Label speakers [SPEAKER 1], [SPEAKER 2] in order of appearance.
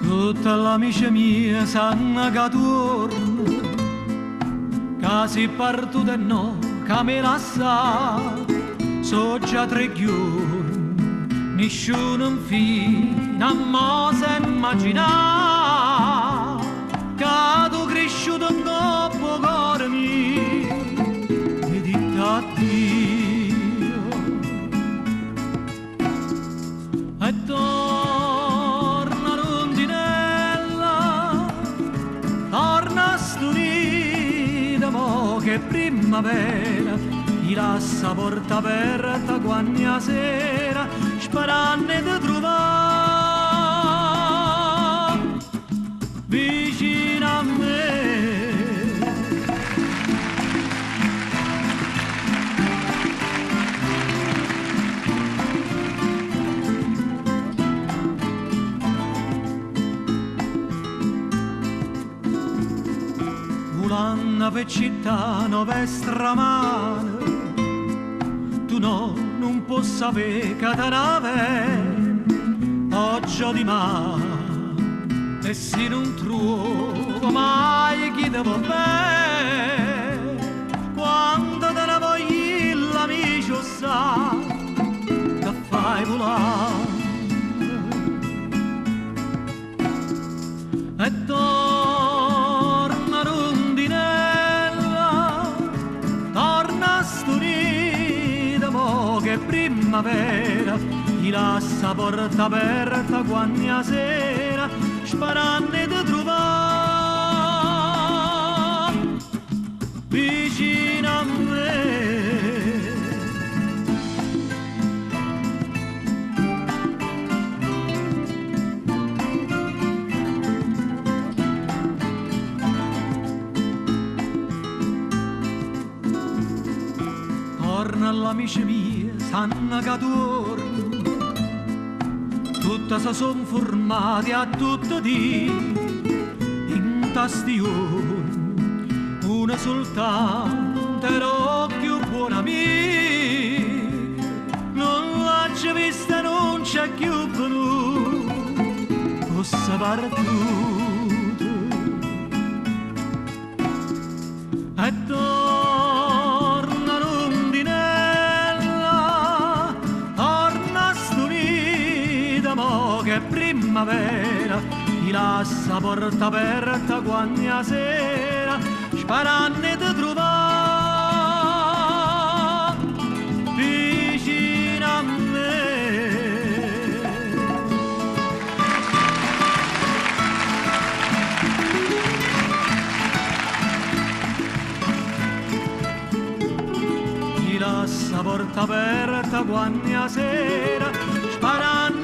[SPEAKER 1] Tutte le amiche mie sanno che torno, che si partuto e no, che me la sa. So già 3 giorni, nessuno fino a mo' se immagina che tu cresciuto in coppo cuore mio e ditti addio. E torna rondinella, torna sturita, mo' che primavera ti lascia porta aperta quando sera, sperando di trovare vicino a me. Volando per città nuove stramane, tu no, non puoi sapere che te nave oggi di mare, e se non trovo mai chi te va bene, quando te ne voglio l'amico sa che fai volare. E torna rondinella, torna sturita, mo' che primavera ti lascia porta aperta quando sera, sperando di trovare vicino a me. Torna all'amici mie, sanno che torno, tutte si son formate a tutti di in tastione, una soltanto era più buona amica, non l'ho vista, non c'è più venuta, fosse partita. E torna rondinella, torna sturita, mo' che primavera ti lascia porta aperta quando sera, sperando di trovare vicino a me. Ti lascia porta aperta quando sera, sperando